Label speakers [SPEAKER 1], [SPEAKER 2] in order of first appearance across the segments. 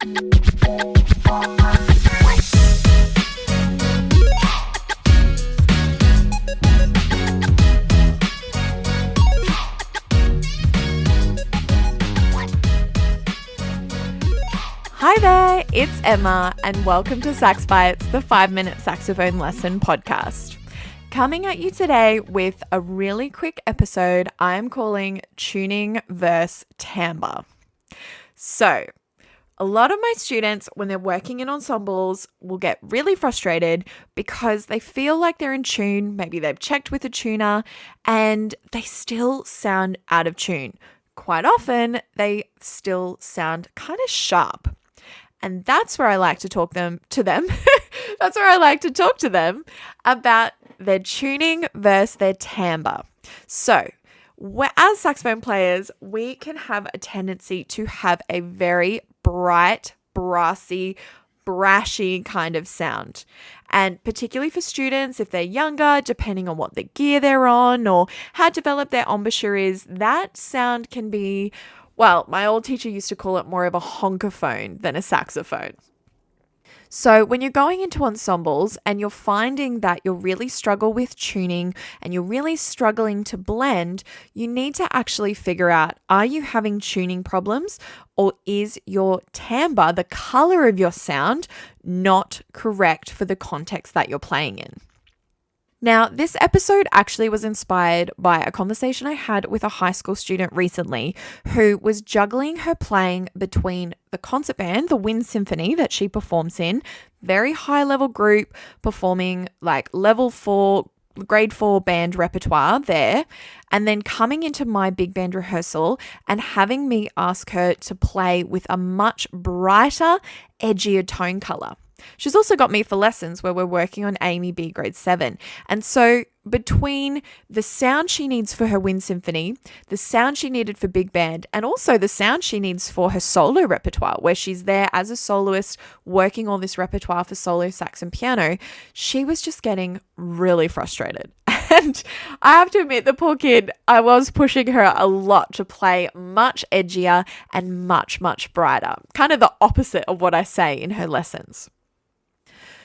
[SPEAKER 1] Hi there, it's Emma, and welcome to Sax Bites, the 5-minute saxophone lesson podcast. Coming at you today with a really quick episode I'm calling Tuning versus Timbre. So, a lot of my students, when they're working in ensembles, will get really frustrated because they feel like they're in tune. Maybe they've checked with a tuner and they still sound out of tune. Quite often, they still sound kind of sharp. And that's where I like to talk to them. That's where I like to talk to them about their tuning versus their timbre. So, as saxophone players, we can have a tendency to have a very bright, brassy, brashy kind of sound. And particularly for students, if they're younger, depending on what the gear they're on or how developed their embouchure is, that sound can be, well, my old teacher used to call it more of a honkophone than a saxophone. So when you're going into ensembles and you're finding that you really struggle with tuning and you're really struggling to blend, you need to actually figure out, are you having tuning problems or is your timbre, the color of your sound, not correct for the context that you're playing in? Now, this episode actually was inspired by a conversation I had with a high school student recently who was juggling her playing between the concert band, the Wind Symphony that she performs in, very high level group performing like level 4, grade 4 band repertoire there, and then coming into my big band rehearsal and having me ask her to play with a much brighter, edgier tone color. She's also got me for lessons where we're working on Amy B grade 7. And so between the sound she needs for her Wind Symphony, the sound she needed for big band, and also the sound she needs for her solo repertoire, where she's there as a soloist working all this repertoire for solo sax and piano, she was just getting really frustrated. And I have to admit, the poor kid, I was pushing her a lot to play much edgier and much, much brighter. Kind of the opposite of what I say in her lessons.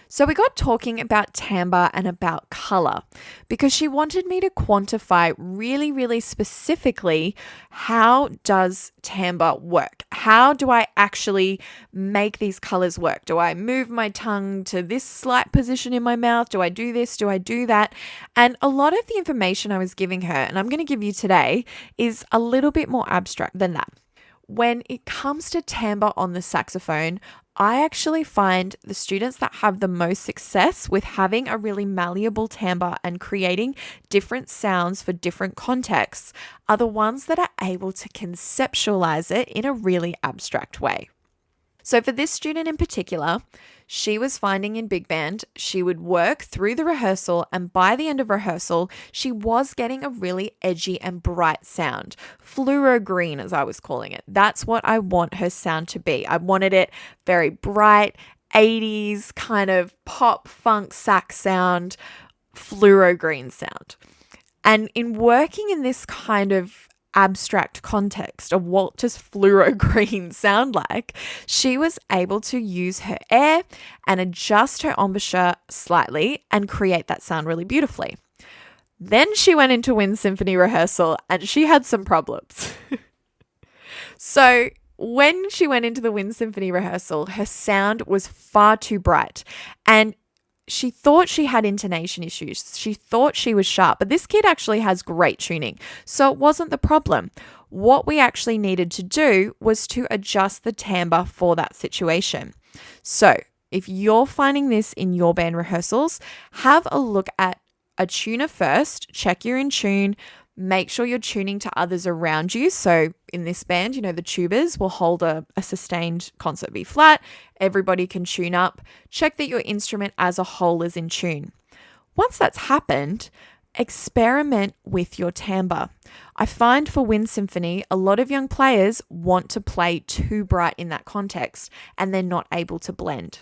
[SPEAKER 1] So we got talking about timbre and about color because she wanted me to quantify really, really specifically, how does timbre work? How do I actually make these colors work? Do I move my tongue to this slight position in my mouth? Do I do this? Do I do that? And a lot of the information I was giving her, and I'm going to give you today, is a little bit more abstract than that. When it comes to timbre on the saxophone, I actually find the students that have the most success with having a really malleable timbre and creating different sounds for different contexts are the ones that are able to conceptualize it in a really abstract way. So for this student in particular, she was finding in big band, she would work through the rehearsal, and by the end of rehearsal, she was getting a really edgy and bright sound. Fluoro green, as I was calling it. That's what I want her sound to be. I wanted it very bright, 80s kind of pop funk sax sound, fluoro green sound. And in working in this kind of abstract context of what does fluoro green sound like, she was able to use her air and adjust her embouchure slightly and create that sound really beautifully. Then she went into Wind Symphony rehearsal and she had some problems. So when she went into the Wind Symphony rehearsal, her sound was far too bright and she thought she had intonation issues. She thought she was sharp, but this kid actually has great tuning. So it wasn't the problem. What we actually needed to do was to adjust the timbre for that situation. So if you're finding this in your band rehearsals, have a look at a tuner first, check you're in tune, make sure you're tuning to others around you. So in this band, the tubas will hold a sustained concert B flat. Everybody can tune up. Check that your instrument as a whole is in tune. Once that's happened, experiment with your timbre. I find for Wind Symphony, a lot of young players want to play too bright in that context and they're not able to blend.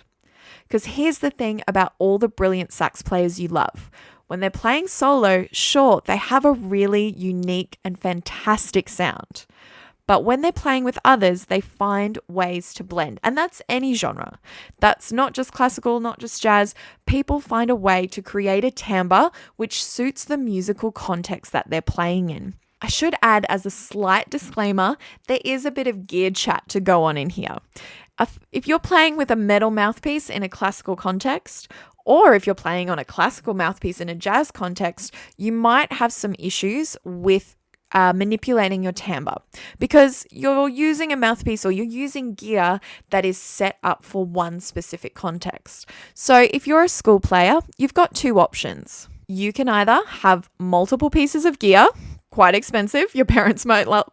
[SPEAKER 1] Because here's the thing about all the brilliant sax players you love. When they're playing solo, sure, they have a really unique and fantastic sound. But when they're playing with others, they find ways to blend. And that's any genre. That's not just classical, not just jazz. People find a way to create a timbre which suits the musical context that they're playing in. I should add, as a slight disclaimer, there is a bit of gear chat to go on in here. If you're playing with a metal mouthpiece in a classical context, or if you're playing on a classical mouthpiece in a jazz context, you might have some issues with manipulating your timbre because you're using a mouthpiece or you're using gear that is set up for one specific context. So if you're a school player, you've got two options. You can either have multiple pieces of gear, quite expensive, your parents might not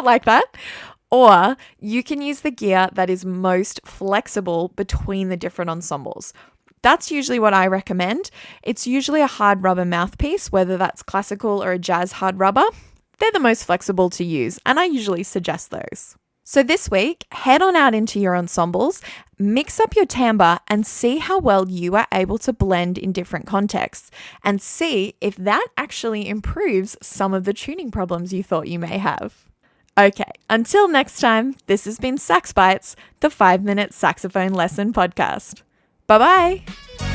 [SPEAKER 1] like that, or you can use the gear that is most flexible between the different ensembles. That's usually what I recommend. It's usually a hard rubber mouthpiece, whether that's classical or a jazz hard rubber. They're the most flexible to use, and I usually suggest those. So this week, head on out into your ensembles, mix up your timbre, and see how well you are able to blend in different contexts, and see if that actually improves some of the tuning problems you thought you may have. Okay, until next time, this has been Sax Bites, the 5-minute saxophone lesson podcast. Bye-bye.